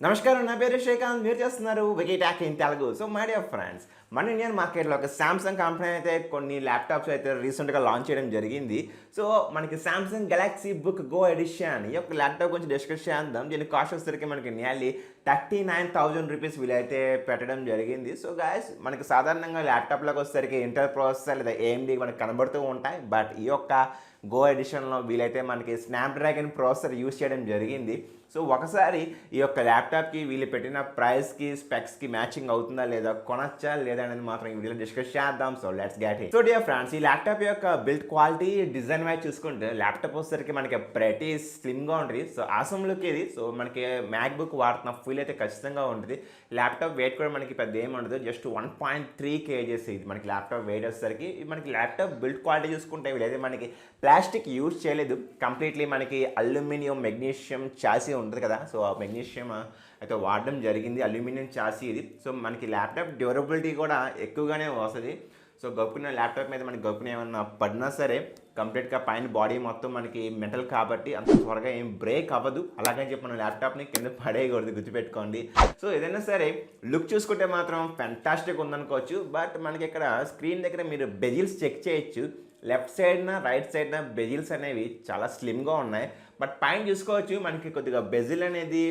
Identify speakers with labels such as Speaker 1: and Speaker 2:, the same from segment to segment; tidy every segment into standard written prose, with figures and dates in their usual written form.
Speaker 1: నమస్కారం, నా పేరు శ్రీకాంత్. మీరు చేస్తున్నారు wiki talk in Telugu. So my dear friends, మన ఇండియన్ మార్కెట్లో ఒక సామ్సంగ్ కంపెనీ అయితే కొన్ని ల్యాప్టాప్స్ అయితే రీసెంట్గా లాంచ్ చేయడం జరిగింది. సో మనకి Samsung Galaxy Book Go edition ఈ యొక్క ల్యాప్టాప్ గురించి డిస్కస్ చేద్దాం. దీని కాస్ట్ వచ్చేసరికి మనకి నియర్లీ 39,000 రూపీస్ వీలైతే పెట్టడం జరిగింది. సో గాయస్, మనకి సాధారణంగా ల్యాప్టాప్లోకి వచ్చేసరికి ఇంటర్ ప్రాసెసర్ లేదా ఏఎండి మనకి కనబడుతూ ఉంటాయి. బట్ ఈ యొక్క గో ఎడిషన్లో వీలైతే మనకి స్నాప్డ్రాగన్ ప్రాసెసర్ యూస్ చేయడం జరిగింది. సో ఒకసారి ఈ యొక్క ల్యాప్టాప్కి వీళ్ళు పెట్టిన ప్రైస్కి స్పెక్స్కి మ్యాచింగ్ అవుతుందా లేదా, కొనచ్చా లేదా అనేది మాత్రం ఈ వీడియోలో డిస్కస్ చేద్దాం. So let's get it. So dear friends, ఈ ల్యాప్టాప్ యొక్క బిల్డ్ క్వాలిటీ, డిజైన్ వైజ్ చూసుకుంటే ల్యాప్టాప్ వచ్చేసరికి మనకి ప్రతి స్లిమ్గా ఉంటుంది. సో ఆసమ్ లుక్ ఇది. సో మనకి మ్యాక్ బుక్ వాడుతున్న ఫీల్ అయితే ఖచ్చితంగా ఉంటుంది. ల్యాప్టాప్ వెయిట్ కూడా మనకి పెద్ద ఏమి ఉండదు, జస్ట్ 1.3 kgs ఇది మనకి ల్యాప్టాప్ వెయిట్ వచ్చేసరికి. మనకి ల్యాప్టాప్ బిల్డ్ క్వాలిటీ చూసుకుంటే వీళ్ళైతే మనకి ప్లాస్టిక్ యూజ్ చేయలేదు, కంప్లీట్లీ మనకి అల్యూమినియం మెగ్నీషియం చాసీ ఉంటుంది కదా. సో ఆ మెగ్నీషియం అయితే వాడడం జరిగింది, అల్యూమినియం చాసీ ఇది. సో మనకి ల్యాప్టాప్ డ్యూరబిలిటీ కూడా ఎక్కువగానే వస్తుంది. సో గప్పుకున్న ల్యాప్టాప్ మీద మనకి గప్పున ఏమన్నా పడినా సరే కంప్లీట్గా పైన బాడీ మొత్తం మనకి మెటల్ కాబట్టి అంత త్వరగా ఏం బ్రేక్ అవ్వదు. అలాగని చెప్పి మన ల్యాప్టాప్ని కింద పడేయకూడదు, గుర్తుపెట్టుకోండి. సో ఏదైనా సరే లుక్ చూసుకుంటే మాత్రం ఫెంటాస్టిక్ ఉందనుకోవచ్చు. బట్ మనకి ఇక్కడ స్క్రీన్ దగ్గర మీరు బెజిల్స్ చెక్ చేయొచ్చు. లెఫ్ట్ సైడ్న రైట్ సైడ్న బెజిల్స్ అనేవి చాలా స్లిమ్గా ఉన్నాయి. బట్ పైన చూసుకోవచ్చు మనకి కొద్దిగా బెజిల్ అనేది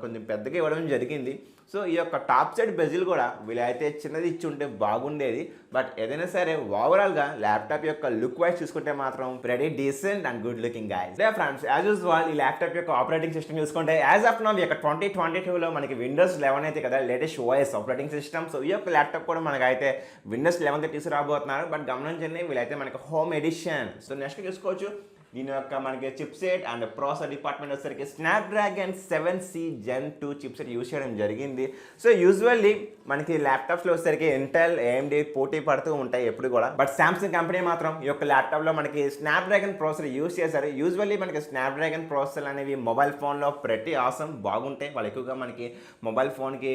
Speaker 1: కొంచెం పెద్దగా ఇవ్వడం జరిగింది. సో ఈ యొక్క టాప్ సైడ్ బెజిల్ కూడా వీళ్ళైతే చిన్నది ఇచ్చి ఉంటే బాగుండేది. బట్ ఏదైనా సరే ఓవరాల్గా ల్యాప్టాప్ యొక్క లుక్ వైజ్ చూసుకుంటే మాత్రం very decent and good looking guys. Day friends, as usual ఈ ల్యాప్టాప్ యొక్క ఆపరేటింగ్ సిస్టమ్ చూసుకుంటే యాజ్ ఆఫ్ నౌ ఈ యొక్క 2022లో మనకి విండోస్ 11 అయితే కదా latest OS operating system. So ఈ యొక్క ల్యాప్టాప్ కూడా మనకైతే విండోస్ 11 తీసుకురాబోతున్నారు. బట్ గమనించండి, వీళ్ళైతే మనకి హోమ్ ఎడిషన్. సో నెక్స్ట్ చూసుకోవచ్చు దీని యొక్క మనకి చిప్సెట్ అండ్ ప్రాసెసర్ డిపార్ట్మెంట్ వచ్చేసరికి Snapdragon 7C Gen 2 chipset use చేయడం జరిగింది. సో యూజువల్లీ మనకి ల్యాప్టాప్స్లో వచ్చేసరికి ఇంటెల్, ఏఎండి పోటీ పడుతూ ఉంటాయి ఎప్పుడు కూడా. బట్ సామ్సంగ్ కంపెనీ మాత్రం ఈ యొక్క ల్యాప్టాప్లో మనకి స్నాప్డ్రాగన్ ప్రాసెసర్ యూజ్ చేశారు. యూజువల్లీ మనకి స్నాప్డ్రాగన్ ప్రాసెసర్ అనేవి మొబైల్ ఫోన్లో ప్రతి ఆసమ్ బాగుంటాయి. వాళ్ళు ఎక్కువగా మనకి మొబైల్ ఫోన్కి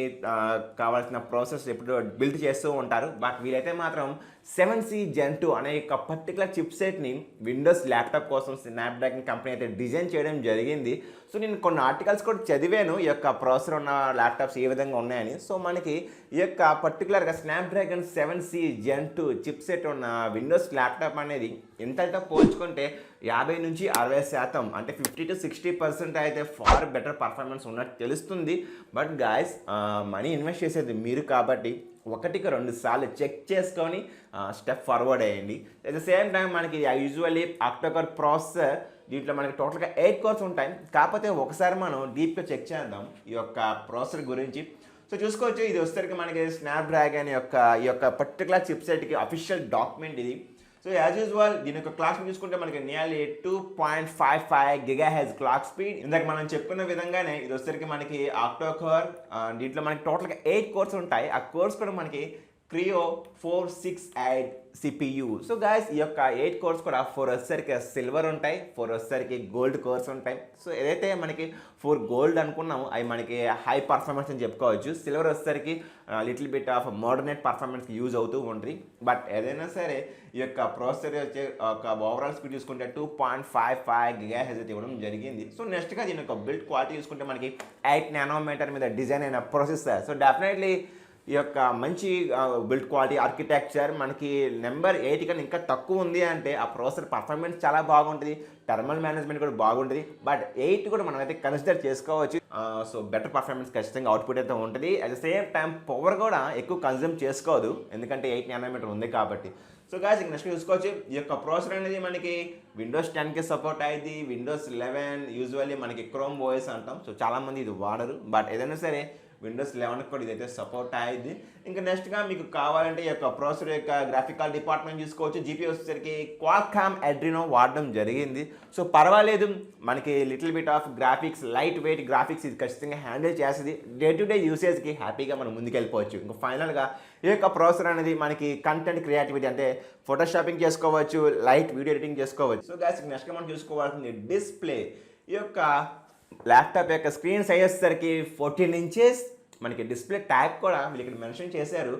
Speaker 1: కావాల్సిన ప్రాసెస్ ఎప్పుడు బిల్డ్ చేస్తూ ఉంటారు. బట్ వీలైతే మాత్రం 7C Gen 2 అనే యొక్క పర్టికులర్ చిప్సెట్ని విండోస్ ల్యాప్టాప్ కోసం స్నాప్డ్రాగన్ కంపెనీ అయితే డిజైన్ చేయడం జరిగింది. సో నేను కొన్ని ఆర్టికల్స్ కూడా చదివాను ఈ యొక్క ప్రాసెసర్ ఉన్న ల్యాప్టాప్స్ ఏ విధంగా ఉన్నాయని. సో మనకి ఈ యొక్క పర్టికులర్గా స్నాప్డ్రాగన్ 7C Gen 2 చిప్సెట్ ఉన్న విండోస్ ల్యాప్టాప్ అనేది ఎంతైతే పోల్చుకుంటే 50 నుంచి 60% అంటే 50 to 60% అయితే ఫార్ బెటర్ పర్ఫార్మెన్స్ ఉన్నట్టు తెలుస్తుంది. బట్ గాయస్, మనీ ఇన్వెస్ట్ చేసేది మీరు కాబట్టి ఒకటికి 2 సార్లు చెక్ చేసుకొని స్టెప్ ఫార్వర్డ్ అయ్యండి. అట్ ద సేమ్ టైం మనకి యూజువల్లీ అక్టోకోర్ ప్రాసెసర్, దీంట్లో మనకి టోటల్గా 8 కోర్స్ ఉంటాయి. కాకపోతే ఒకసారి మనం డీప్గా చెక్ చేద్దాం ఈ యొక్క ప్రాసెసర్ గురించి. సో చూసుకోవచ్చు, ఇది వచ్చేసరికి మనకి స్నాప్డ్రాగన్ ఈ యొక్క పర్టికులర్ చిప్సెట్కి అఫీషియల్ డాక్యుమెంట్ ఇది. సో యాజ్ యూజువల్ దీని యొక్క క్లాక్ చూసుకుంటే మనకి నియర్లీ 2.55 GHz క్లాక్ స్పీడ్. ఇందాక మనం చెప్పుకున్న విధంగానే ఇది వచ్చేసరికి మనకి ఆక్టోకోర్, దీంట్లో మనకి టోటల్గా 8 కోర్స్ ఉంటాయి. ఆ కోర్స్ కూడా మనకి క్రియో 468 CPU. సో గాయస్, ఈ యొక్క 8 కోర్స్ కూడా 4 వచ్చేసరికి సిల్వర్ ఉంటాయి, 4 వచ్చేసరికి గోల్డ్ కోర్స్ ఉంటాయి. సో ఏదైతే మనకి 4 గోల్డ్ అనుకున్నాము అవి మనకి హై పర్ఫార్మెన్స్ అని చెప్పుకోవచ్చు. సిల్వర్ వచ్చేసరికి little bit of moderate పర్ఫార్మెన్స్కి use అవుతూ ఉంటుంది. బట్ ఏదైనా సరే ఈ యొక్క ప్రాసెసర్ వచ్చే ఒక ఓవరాల్ స్పీడ్ చూసుకుంటే 2.55 GHz అయితే ఇవ్వడం జరిగింది. సో నెక్స్ట్గా దీని యొక్క బిల్డ్ క్వాలిటీ చూసుకుంటే మనకి 8 nanometer మీద డిజైన్ అయిన ప్రాసెసర్. సో డెఫినెట్లీ ఈ యొక్క మంచి బిల్డ్ క్వాలిటీ ఆర్కిటెక్చర్ మనకి నెంబర్ 8 కన్నా ఇంకా తక్కువ ఉంది అంటే ఆ ప్రాసెసర్ పర్ఫార్మెన్స్ చాలా బాగుంటుంది, థర్మల్ మేనేజ్మెంట్ కూడా బాగుంటుంది. బట్ 8 కూడా మనం అయితే కన్సిడర్ చేసుకోవచ్చు. సో బెటర్ పర్ఫార్మెన్స్ ఖచ్చితంగా అవుట్పుట్ అయితే ఉంటుంది. At the same time power కూడా ఎక్కువ కన్జ్యూమ్ చేసుకోదు, ఎందుకంటే 8 nanometer ఉంది కాబట్టి. సో గాయ్స్, నెక్స్ట్ చూసుకోవచ్చు ఈ యొక్క ప్రాసెసర్ అనేది మనకి విండోస్ 10కి సపోర్ట్ అయ్యింది. విండోస్ 11 యూజువల్లీ మనకి క్రోమ్ ఓఎస్ అంటాం. సో చాలామంది ఇది వాడరు. బట్ ఏదైనా సరే విండోస్ 11 కూడా ఇదైతే సపోర్ట్ అయ్యింది. ఇంకా నెక్స్ట్గా మీకు కావాలంటే ఈ యొక్క ప్రాసెసర్ యొక్క గ్రాఫికల్ డిపార్ట్మెంట్ చూసుకోవచ్చు. జీపీ వచ్చేసరికి క్వాల్కామ్ అడ్రినో వాడడం జరిగింది. సో పర్వాలేదు, మనకి little bit of graphics, light weight graphics ఇది ఖచ్చితంగా హ్యాండిల్ చేస్తుంది. డే టు డే యూసేజ్కి హ్యాపీగా మనం ముందుకెళ్ళిపోవచ్చు. ఇంకా ఫైనల్గా ఈ యొక్క ప్రాసెసర్ అనేది మనకి కంటెంట్ క్రియేటివిటీ అంటే ఫోటోషాపింగ్ చేసుకోవచ్చు, లైట్ వీడియో ఎడిటింగ్ చేసుకోవచ్చు. సో గాయ్స్, నెక్స్ట్గా మనం చూసుకోవాల్సింది డిస్ప్లే. ఈ యొక్క ల్యాప్టాప్ యొక్క స్క్రీన్ సైజ్ వచ్చేసరికి 14 inches. మనకి డిస్ప్లే ట్యాగ్ కూడా వీళ్ళు ఇక్కడ మెన్షన్ చేశారు.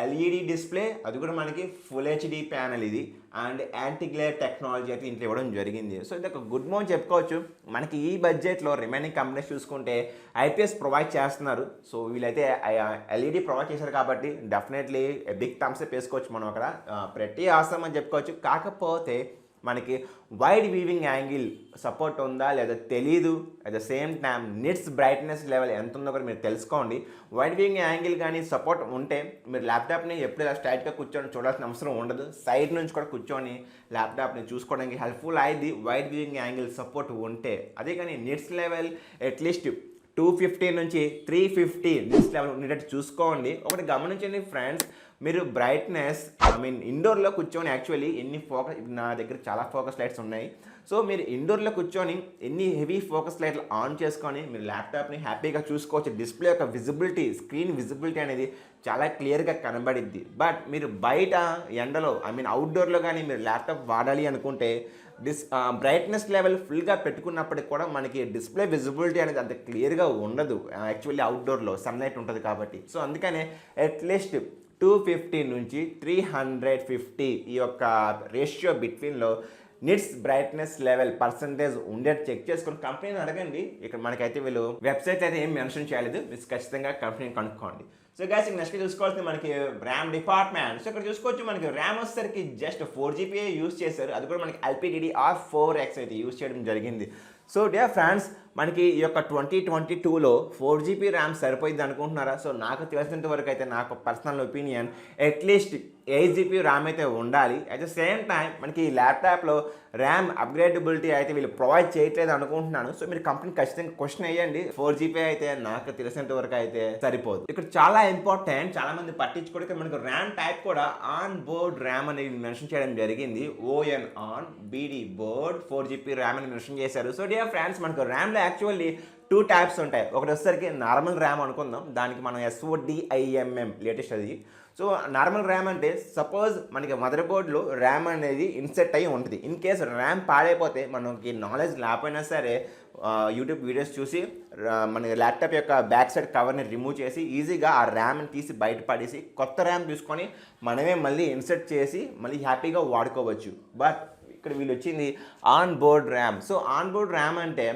Speaker 1: ఎల్ఈడి డిస్ప్లే, అది కూడా మనకి ఫుల్ హెచ్డి ప్యానల్ ఇది, అండ్ యాంటీ గ్లేర్ టెక్నాలజీ అయితే ఇంట్లో ఇవ్వడం జరిగింది. సో ఇది ఒక గుడ్ మోన్ చెప్పుకోవచ్చు. మనకి ఈ బడ్జెట్లో రిమైనింగ్ కంపెనీస్ చూసుకుంటే ఐపీఎస్ ప్రొవైడ్ చేస్తున్నారు. సో వీళ్ళైతే ఎల్ఈడి ప్రొవైడ్ చేశారు కాబట్టి డెఫినెట్లీ బిగ్ థమ్స్ అప్ వేసుకోవచ్చు మనం అక్కడ. ప్రతి ఆసం అని చెప్పుకోవచ్చు. కాకపోతే మనకి వైడ్ వీవింగ్ యాంగిల్ సపోర్ట్ ఉందా లేదా తెలీదు. At the same time nits brightness level ఎంత ఉందో కూడా మీరు తెలుసుకోండి. వైడ్ వీవింగ్ యాంగిల్ కానీ సపోర్ట్ ఉంటే మీరు ల్యాప్టాప్ని ఎప్పుడు ఇలా స్ట్రైట్గా కూర్చొని చూడాల్సిన అవసరం ఉండదు. సైడ్ నుంచి కూడా కూర్చొని ల్యాప్టాప్ని చూసుకోవడానికి హెల్ప్ఫుల్ అయింది వైడ్ వీవింగ్ యాంగిల్ సపోర్ట్ ఉంటే. అదే కానీ నిట్స్ లెవెల్ అట్లీస్ట్ 250 నుంచి 350 నిట్స్ లెవెల్ ఉండేటట్టు చూసుకోండి. ఒకటి గమనించండి ఫ్రెండ్స్, మీరు బ్రైట్నెస్ ఇండోర్లో కూర్చొని యాక్చువల్లీ ఎన్ని ఫోకస్, నా దగ్గర చాలా ఫోకస్ లైట్స్ ఉన్నాయి. సో మీరు ఇండోర్లో కూర్చొని ఎన్ని హెవీ ఫోకస్ లైట్లు ఆన్ చేసుకొని మీరు ల్యాప్టాప్ని హ్యాపీగా చూసుకోవచ్చు. డిస్ప్లే యొక్క విజిబిలిటీ, స్క్రీన్ విజిబిలిటీ అనేది చాలా క్లియర్గా కనబడిద్ది. బట్ మీరు బయట ఎండలో అవుట్డోర్లో కానీ మీరు ల్యాప్టాప్ వాడాలి అనుకుంటే బ్రైట్నెస్ లెవెల్ ఫుల్గా పెట్టుకున్నప్పటికి కూడా మనకి డిస్ప్లే విజిబిలిటీ అనేది అంత క్లియర్గా ఉండదు. యాక్చువల్లీ అవుట్డోర్లో సన్లైట్ ఉంటుంది కాబట్టి. సో అందుకనే అట్లీస్ట్ 250 నుంచి 350 ఈ యొక్క రేషియో బిట్వీన్లో నిట్స్ బ్రైట్నెస్ లెవెల్ పర్సంటేజ్ ఉండేది చెక్ చేసుకొని కంపెనీని అడగండి. ఇక్కడ మనకైతే వీళ్ళు వెబ్సైట్ అయితే ఏం మెన్షన్ చేయలేదు. మీరు ఖచ్చితంగా కంపెనీని కనుక్కోండి. సో గైస్ నెక్స్ట్ చూసుకోవాల్సింది మనకి ర్యామ్ డిపార్ట్మెంట్. సో ఇక్కడ చూసుకోవచ్చు మనకి ర్యామ్ వచ్చేసరికి జస్ట్ 4GB యూస్ చేశారు. అది కూడా మనకి LPDDR4X అయితే యూస్ చేయడం జరిగింది. సో డియర్ ఫ్రెండ్స్, మనకి ఈ యొక్క 2022లో 4GB ర్యామ్ సరిపోయింది అనుకుంటున్నారా? సో నాకు తెలిసినంత వరకు అయితే నాకు personal opinion at least 8GB RAM అయితే ఉండాలి. అట్ ద సేమ్ టైం మనకి ఈ ల్యాప్టాప్లో ర్యామ్ అప్గ్రేడబిలిటీ అయితే వీళ్ళు ప్రొవైడ్ చేయట్లేదు అనుకుంటున్నాను. సో మీరు కంపెనీ ఖచ్చితంగా క్వశ్చన్ అయ్యండి. 4GB అయితే నాకు తెలిసినంత వరకు అయితే సరిపోదు. ఇక్కడ చాలా ఇంపార్టెంట్, చాలా మంది పట్టించుకోవడానికి మనకు ర్యామ్ టైప్ కూడా ఆన్ బోర్డ్ ర్యామ్ అనేది మెన్షన్ చేయడం జరిగింది. ON on BD board 4GB RAM అని మెన్షన్ చేశారు. సో డియర్ ఫ్రెండ్స్, మనకు ర్యామ్లో యాక్చువల్లీ 2 టైప్స్ ఉంటాయి. ఒకటి వచ్చేసరికి నార్మల్ ర్యామ్ అనుకుందాం, దానికి మనం SODIMM లేటెస్ట్ అది. సో నార్మల్ ర్యామ్ అంటే సపోజ్ మనకి మదర్ బోర్డ్లో ర్యామ్ అనేది ఇన్సెట్ అయ్యి ఉంటుంది. ఇన్ కేసు ర్యామ్ పాడైపోతే మనకి నాలెడ్జ్ లేకపోయినా సరే యూట్యూబ్ వీడియోస్ చూసి మన ల్యాప్టాప్ యొక్క బ్యాక్ సైడ్ కవర్ని రిమూవ్ చేసి ఈజీగా ఆ ర్యామ్ని తీసి బయట పడేసి కొత్త ర్యామ్ తీసుకొని మనమే మళ్ళీ ఇన్సెట్ చేసి మళ్ళీ హ్యాపీగా వాడుకోవచ్చు. బట్ ఇక్కడ వీళ్ళు వచ్చింది on board RAM. So on board RAM అంటే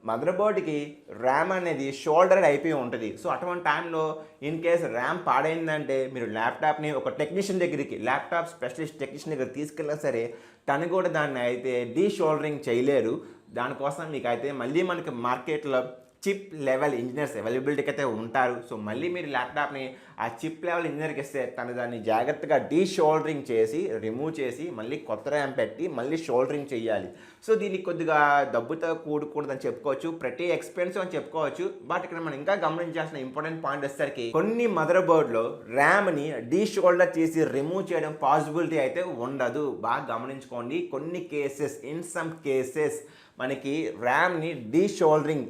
Speaker 1: మదర్ బోర్డ్కి ర్యామ్ అనేది షోల్డర్డ్ అయిపోయి ఉంటుంది. సో అటువంటి టైంలో ఇన్ కేస్ ర్యామ్ పాడైందంటే మీరు ల్యాప్టాప్ని ఒక టెక్నీషియన్ దగ్గరికి, ల్యాప్టాప్ స్పెషలిస్ట్ టెక్నీషియన్ దగ్గర తీసుకెళ్ళినా సరే తను కూడా దాన్ని అయితే డీషోల్డరింగ్ చేయలేరు. దానికోసం మీకు అయితే మళ్ళీ మనకి మార్కెట్లో చిప్ లెవెల్ ఇంజనీర్స్ అవైలబిలిటీకి అయితే ఉంటారు. సో మళ్ళీ మీరు ల్యాప్టాప్ని ఆ చిప్ లెవెల్ ఇంజనీర్కి ఇస్తే తను దాన్ని జాగ్రత్తగా డీషోల్డరింగ్ చేసి రిమూవ్ చేసి మళ్ళీ కొత్త ర్యామ్ పెట్టి మళ్ళీ షోల్డరింగ్ చేయాలి. సో దీనికి కొద్దిగా డబ్బుతో కూడుకుంటుందని చెప్పుకోవచ్చు, ప్రతి ఎక్స్పెన్సివ్ అని చెప్పుకోవచ్చు. బట్ ఇక్కడ మనం ఇంకా గమనించాల్సిన ఇంపార్టెంట్ పాయింట్ వచ్చేసరికి కొన్ని మదర్ బోర్డ్లో ర్యామ్ని డీషోల్డర్ చేసి రిమూవ్ చేయడం పాసిబిలిటీ అయితే ఉండదు. బాగా గమనించుకోండి. కొన్ని కేసెస్, ఇన్ సమ్ కేసెస్ మనకి ర్యామ్ని డీషోల్డరింగ్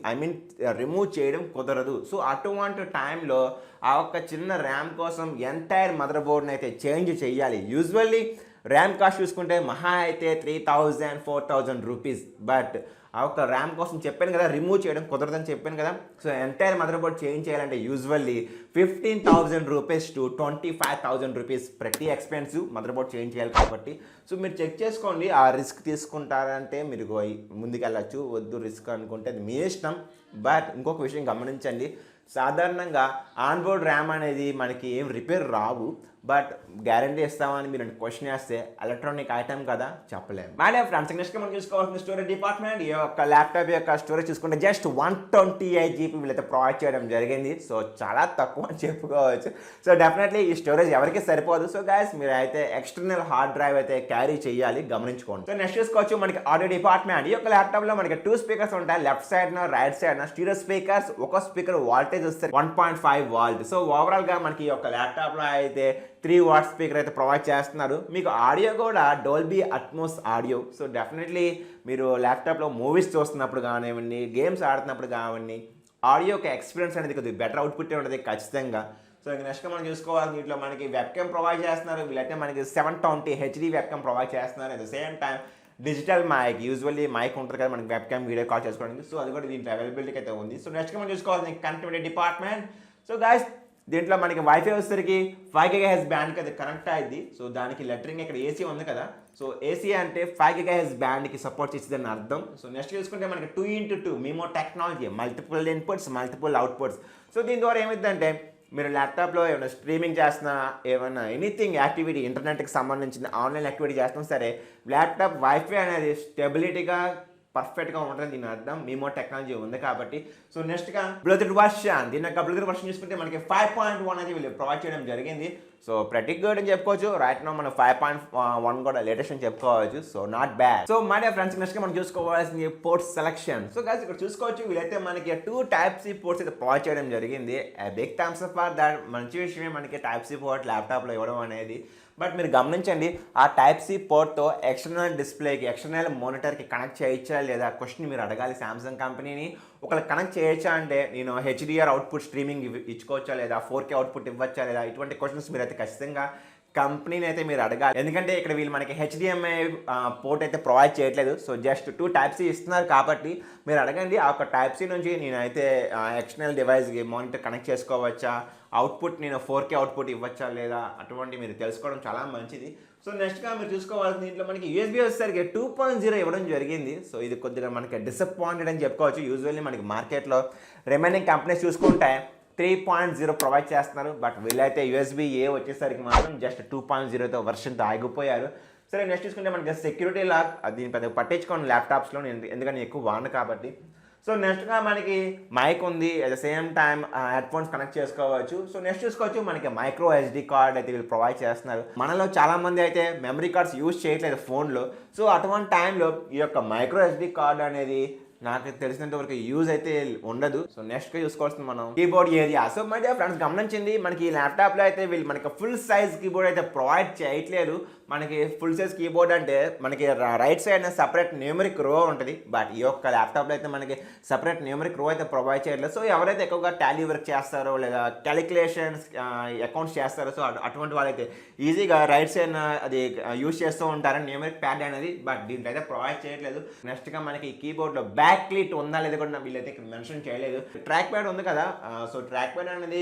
Speaker 1: రిమూవ్ చేయడం కుదరదు. సో అటువంటి టైంలో ఆ ఒక్క చిన్న ర్యామ్ కోసం ఎంటైర్ మదర్ బోర్డ్ని అయితే చేంజ్ చేయాలి. యూజువల్లీ ర్యామ్ కాస్ట్ చూసుకుంటే మహా అయితే 3,000-4,000 రూపీస్. బట్ ఆ ఒక్క ర్యామ్ కోసం చెప్పాను కదా, రిమూవ్ చేయడం కుదరదని చెప్పాను కదా. So entire mother board change చేయాలంటే యూజువల్లీ 15,000 రూపీస్ టు 25,000 రూపీస్ ప్రతి ఎక్స్పెన్సివ్ మదర్ బోర్డ్ చేంజ్ చేయాలి కాబట్టి. సో మీరు చెక్ చేసుకోండి. ఆ రిస్క్ తీసుకుంటారంటే మీరు ముందుకెళ్ళచ్చు, వద్దు రిస్క్ అనుకుంటే అది మీ ఇష్టం. బట్ ఇంకొక విషయం గమనించండి, సాధారణంగా ఆన్బోర్డ్ ర్యామ్ అనేది మనకి ఏం రిపేర్ రావు. బట్ గ్యారంటీ ఇస్తామని మీరు క్వశ్చన్ వేస్తే ఎలక్ట్రానిక్ ఐటమ్ కదా, చెప్పలేము. మేడం ఫ్రెండ్స్, నెక్స్ట్ మనం చూసుకోవాల్సిన స్టోరేజ్ డిపార్ట్మెంట్. ఈ యొక్క ల్యాప్టాప్ యొక్క స్టోరేజ్ చూసుకుంటే జస్ట్ 128 GB వీళ్ళైతే ప్రొవైడ్ చేయడం జరిగింది. సో చాలా తక్కువ అని చెప్పుకోవచ్చు. సో డెఫినెట్లీ ఈ స్టోరేజ్ ఎవరికి సరిపోదు. సో గైస్ మీరు అయితే ఎక్స్టర్నల్ హార్డ్ డ్రైవ్ అయితే క్యారీ చేయాలి, గమనించుకోండి. సో నెక్స్ట్ చూసుకోవచ్చు మనకి ఆడియో డిపార్ట్మెంట్. ఈ యొక్క ల్యాప్టాప్లో మనకి 2 స్పీకర్స్ ఉంటాయి, left side right side stereo speakers. ఒక స్పీకర్ వాల్టేజ్ వస్తే 1.5 వాల్ట్. సో ఓవరాల్గా మనకి ఈ యొక్క ల్యాప్టాప్లో అయితే 3 వాట్ స్పీకర్ అయితే ప్రొవైడ్ చేస్తున్నారు. మీకు ఆడియో కూడా Dolby Atmos audio. So definitely మీరు ల్యాప్టాప్లో మూవీస్ చూస్తున్నప్పుడు కానివ్వండి, గేమ్స్ ఆడుతున్నప్పుడు కానివ్వండి, ఆడియో యొక్క ఎక్స్పీరియన్స్ అనేది కొద్దిగా బెటర్ అవుట్పుట్ ఉంటుంది ఖచ్చితంగా. సో ఇంక నెక్స్ట్ మనం చూసుకోవాలి, దీంట్లో మనకి వెబ్కామ్ ప్రొవైడ్ చేస్తున్నారు. వీళ్ళైతే మనకి 720 HD వెబ్కామ్ ప్రొవైడ్ చేస్తున్నారు. At the same time digital mic, usually mic ఉంటుంది కదా మనకి వెబ్కామ్ వీడియో కాల్ చేసుకోవడానికి. సో అది కూడా దీంట్లో అవైలబిలిటీకి అయితే ఉంది. సో నెక్స్ట్ మనం చూసుకోవాలి కనెక్టివిటీ డిపార్ట్మెంట్. సో గైస్ దీంట్లో మనకి వైఫై వచ్చేసరికి 5 GHz బ్యాండ్కి అది కనెక్ట్ అయ్యింది. సో దానికి లెటరింగ్ ఇక్కడ ఏసీ ఉంది కదా, సో ఏసీ అంటే 5 GHz బ్యాండ్కి సపోర్ట్ చేసేదని అర్థం. సో నెక్స్ట్ చూసుకుంటే మనకి 2x2 MIMO technology, multiple inputs multiple outputs. So దీని ద్వారా ఏమిద్దంటే మీరు ల్యాప్టాప్లో ఏమైనా స్ట్రీమింగ్ చేస్తున్నా, ఏమైనా ఎనీథింగ్ యాక్టివిటీ ఇంటర్నెట్కి సంబంధించిన ఆన్లైన్ యాక్టివిటీ చేస్తున్నా సరే ల్యాప్టాప్ వైఫై అనేది స్టెబిలిటీగా పర్ఫెక్ట్గా ఉంటుంది దీని అర్థం. మీమో టెక్నాలజీ ఉంది కాబట్టి. సో నెక్స్ట్గా బ్లూటూత్ వర్షన్, దీని యొక్క బ్లూటూత్ వర్షన్ చూసుకుంటే మనకి 5.1 అనేది వీళ్ళు ప్రొవైడ్ చేయడం జరిగింది. సో ప్రతి గుడ్ అని చెప్పుకోవచ్చు. రైట్ నో మనం 5.1 కూడా లేటెస్ట్ అని చెప్పుకోవచ్చు. So not bad. So my dear friends, నెక్స్ట్గా మనం చూసుకోవాల్సింది పోర్ట్స్ సెలెక్షన్. సో గైస్ ఇక్కడ చూసుకోవచ్చు వీళ్ళైతే మనకి 2 Type-C పోర్ట్స్ అయితే ప్రొవైడ్ చేయడం జరిగింది. Big thumbs up for that. మంచి విషయమే మనకి Type-C పోర్ట్ ల్యాప్టాప్లో ఇవ్వడం అనేది. బట్ మీరు గమనించండి, ఆ Type-C పోర్ట్తో ఎక్స్టర్నల్ డిస్ప్లేకి, ఎక్స్టర్నల్ మానిటర్కి కనెక్ట్ చేయొచ్చా లేదా క్వశ్చన్ మీరు అడగాలి సామ్సంగ్ కంపెనీని. ఒకవేళ కనెక్ట్ చేయొచ్చా అంటే నేను హెచ్డిఆర్ అవుట్పుట్ స్ట్రీమింగ్ ఇచ్చుకోవచ్చా లేదా, 4K అవుట్పుట్ ఇవ్వచ్చా లేదా, ఇటువంటి క్వశ్చన్స్ మీరు అయితే ఖచ్చితంగా కంపెనీని అయితే మీరు అడగాలి. ఎందుకంటే ఇక్కడ వీళ్ళు మనకి HDMI పోర్ట్ అయితే ప్రొవైడ్ చేయట్లేదు. సో జస్ట్ 2 Type-C ఇస్తున్నారు కాబట్టి మీరు అడగండి. ఆ ఒక Type-C నుంచి నేనైతే ఎక్స్టర్నల్ డివైస్కి మానిటర్ కనెక్ట్ చేసుకోవచ్చా, అవుట్పుట్ నేను 4K అవుట్పుట్ ఇవ్వచ్చా లేదా, అటువంటి మీరు తెలుసుకోవడం చాలా మంచిది. సో నెక్స్ట్గా మీరు చూసుకోవాల్సిన దీంట్లో మనకి USB వచ్చేసరికి 2.0 ఇవ్వడం జరిగింది. సో ఇది కొద్దిగా మనకి డిసప్పాయింటెడ్ అని చెప్పుకోవచ్చు. యూజువల్లీ మనకి మార్కెట్లో రిమైనింగ్ కంపెనీస్ చూసుకుంటే 3.0 ప్రొవైడ్ చేస్తున్నారు. బట్ వీళ్ళైతే USB-A వచ్చేసరికి మాత్రం జస్ట్ 2.0తో వర్షన్తో ఆగిపోయారు. సరే నెక్స్ట్ చూసుకుంటే మనకి సెక్యూరిటీ లాక్, దీని పెద్ద పట్టించుకోండి ల్యాప్టాప్స్లో, ఎందుకంటే ఎక్కువ వాడను కాబట్టి. సో నెక్స్ట్గా మనకి మైక్ ఉంది, at the same time head phones connect చేసుకోవచ్చు. సో నెక్స్ట్ చూసుకోవచ్చు మనకి మైక్రో SD కార్డ్ అయితే వీళ్ళు ప్రొవైడ్ చేస్తున్నారు. మనలో చాలామంది అయితే మెమరీ కార్డ్స్ యూజ్ చేయట్లేదు ఫోన్లో. సో అటువంటి టైంలో ఈ యొక్క మైక్రో SD కార్డ్ అనేది నాకు తెలిసినంత వరకు యూజ్ అయితే ఉండదు. సో నెక్స్ట్గా చూసుకోవాల్సింది మనం keyboard area. So my dear friends గమనించింది, మనకి ఈ ల్యాప్టాప్లో అయితే వీళ్ళు మనకి ఫుల్ సైజ్ కీబోర్డ్ అయితే ప్రొవైడ్ చేయట్లేదు. మనకి ఫుల్ సైజ్ కీబోర్డ్ అంటే మనకి రైట్ సైడ్ సపరేట్ న్యూమరిక్ రో ఉంటుంది. బట్ ఈ యొక్క ల్యాప్టాప్లో అయితే మనకి సపరేట్ న్యూమరిక్ రో అయితే ప్రొవైడ్ చేయట్లేదు. సో ఎవరైతే ఎక్కువగా టాలీ వర్క్ చేస్తారో లేదా క్యాలిక్యులేషన్స్ అకౌంట్స్ చేస్తారో, సో అటువంటి వాళ్ళైతే ఈజీగా రైట్ సైడ్ అది యూజ్ చేస్తూ ఉంటారు న్యూమరిక్ ప్యాడ్ అనేది. బట్ దీంట్లో అయితే ప్రొవైడ్ చేయట్లేదు. నెక్స్ట్గా మనకి కీబోర్డ్లో బ్యాక్ క్లిట్ ఉందా లేదా కూడా వీళ్ళైతే మెన్షన్ చేయలేదు. ట్రాక్ ప్యాడ్ ఉంది కదా, సో ట్రాక్ ప్యాడ్ అనేది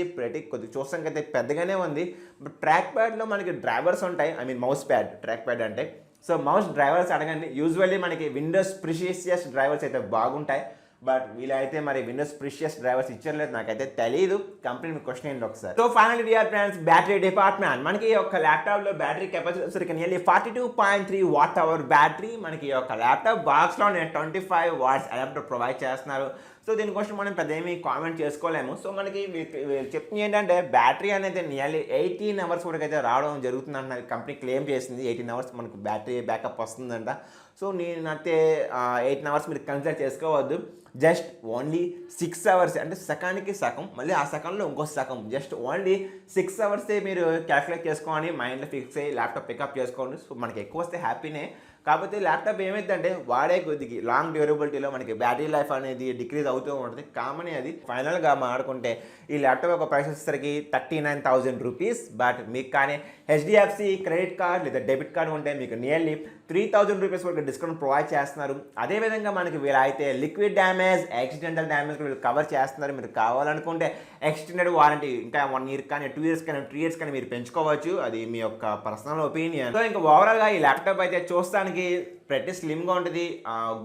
Speaker 1: కొద్దిగా చూస్తానికి అయితే పెద్దగానే ఉంది. బట్ ట్రాక్ ప్యాడ్లో మనకి డ్రైవర్స్ ఉంటాయి, I mean mouse pad, track pad అంటే. సో మౌస్ డ్రైవర్స్ అడగండి. యూజువల్లీ మనకి విండోస్ ప్రిషియస్ డ్రైవర్స్ అయితే బాగుంటాయి. బట్ వీళ్ళైతే మరి విండోస్ ప్రిషియస్ డ్రైవర్స్ ఇచ్చలేదు, నాకైతే తెలియదు. కంపెనీ క్వశ్చన్ ఏంటి ఒకసారి. So final dear friends, battery department. మనకి ఒక ల్యాప్టాప్లో battery capacity nearly 42.3 Wh battery. మనకి ఒక ల్యాప్టాప్ బాక్స్లో 25 watts అడాప్టర్ ప్రొవైడ్ చేస్తున్నారు. సో దీనికోసం మనం పెద్ద ఏమీ కామెంట్ చేసుకోలేము. సో మనకి చెప్పింది ఏంటంటే బ్యాటరీ అనేది నియర్లీ 18 hours వరకు అయితే రావడం జరుగుతుందంట. కంపెనీ క్లెయిమ్ చేసింది 18 hours మనకు బ్యాటరీ బ్యాకప్ వస్తుందంట. సో నేనైతే 18 hours మీరు కన్సిడర్ చేసుకోవద్దు. జస్ట్ ఓన్లీ 6 hours, అంటే సకానికి సగం, మళ్ళీ ఆ సకంలో ఇంకో సగం, జస్ట్ ఓన్లీ 6 hours మీరు క్యాల్కులేట్ చేసుకోండి, మైండ్లో ఫిక్స్ అయ్యి ల్యాప్టాప్ పికప్ చేసుకోండి. సో మనకి ఎక్కువ వస్తే హ్యాపీనే. కాకపోతే ల్యాప్టాప్ ఏమైందంటే వాడే కొద్దికి లాంగ్ డ్యూరబిలిటీలో మనకి బ్యాటరీ లైఫ్ అనేది డిక్రీజ్ అవుతూ ఉంటుంది, కామన్ అది. ఫైనల్గా మాట్లాడుకుంటే ఈ ల్యాప్టాప్ ఒక ప్రైస్ వచ్చేసరికి 39,000 రూపీస్. బట్ మీకు కానీ HDFC క్రెడిట్ కార్డ్ లేదా డెబిట్ కార్డ్ ఉంటే మీకు నియర్లీ 3,000 రూపీస్ వరకు డిస్కౌంట్ ప్రొవైడ్ చేస్తున్నారు. అదేవిధంగా మనకి వీళ్ళైతే లిక్విడ్ డ్యామేజ్, యాక్సిడెంటల్ డ్యామేజ్ వీళ్ళు కవర్ చేస్తున్నారు. మీరు కావాలనుకుంటే ఎక్స్టెండెడ్ వారంటీ ఇంకా 1 year కానీ 2 years కానీ 3 years కానీ మీరు పెంచుకోవచ్చు. అది మీ యొక్క పర్సనల్ ఒపీనియన్. సో ఇంకా ఓవరాల్గా ఈ ల్యాప్టాప్ అయితే చూస్తానికి pretty స్లిమ్గా ఉంటుంది.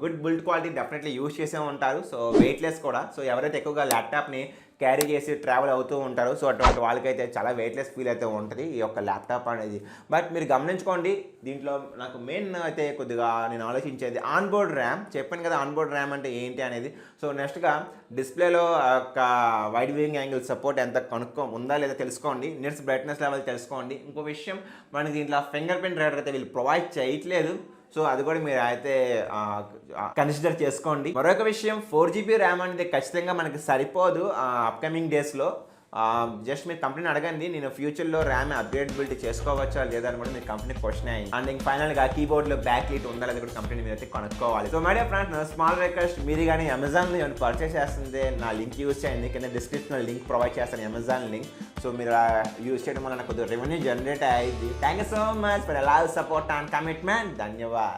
Speaker 1: Good build quality definitely use చేసే ఉంటారు. సో వెయిట్లెస్ కూడా. సో ఎవరైతే ఎక్కువగా ల్యాప్టాప్ని క్యారీ చేసి ట్రావెల్ అవుతూ ఉంటారు, సో అటువంటి వాళ్ళకైతే చాలా వెయిట్లెస్ ఫీల్ అయితే ఉంటుంది ఈ యొక్క ల్యాప్టాప్ అనేది. బట్ మీరు గమనించుకోండి, దీంట్లో నాకు మెయిన్ అయితే కొద్దిగా నేను ఆలోచించేది ఆన్బోర్డ్ ర్యామ్. చెప్పాను కదా ఆన్బోర్డ్ ర్యామ్ అంటే ఏంటి అనేది. సో నెక్స్ట్గా డిస్ప్లేలో ఒక వైడ్ వ్యూయింగ్ యాంగిల్ సపోర్ట్ ఎంత ఉందా లేదా తెలుసుకోండి. నిట్స్ బ్రైట్నెస్ లెవెల్ తెలుసుకోండి. ఇంకో విషయం, మనకి దీంట్లో ఫింగర్ ప్రింట్ రీడర్ అయితే వీళ్ళు ప్రొవైడ్ చేయట్లేదు. సో అది కూడా మీరు అయితే కన్సిడర్ చేసుకోండి. మరొక విషయం, 4GB ర్యామ్ అనేది ఖచ్చితంగా మనకి సరిపోదు అప్కమింగ్ డేస్లో. జస్ట్ మీరు కంపెనీని అడగండి, నేను ఫ్యూచర్లో ర్యామ్ అప్గ్రేడబిలిటీ చేసుకోవచ్చా లేదా అని కూడా మీరు కంపెనీ క్వశ్చన్ అయ్యింది. అండ్ ఇంక ఫైనల్గా కీబోర్డ్లో బ్యాక్ లీట్ ఉందా లేదా కూడా కంపెనీ మీరు అయితే కనుక్కోవాలి. So my dear friends, small request, మీరు కానీ అమెజాన్లో ఏమైనా పర్చేస్ చేస్తుంటే నా లింక్ యూజ్ చేయండి. కింద డిస్క్రిప్షన్లో లింక్ ప్రొవైడ్ చేస్తాను, అమెజాన్ లింక్. సో మీరు యూజ్ చేయడం వల్ల నాకు కొద్దిగా రెవెన్యూ జనరేట్ అయ్యింది. Thank you so much for allow support and commitment. ధన్యవాదాలు.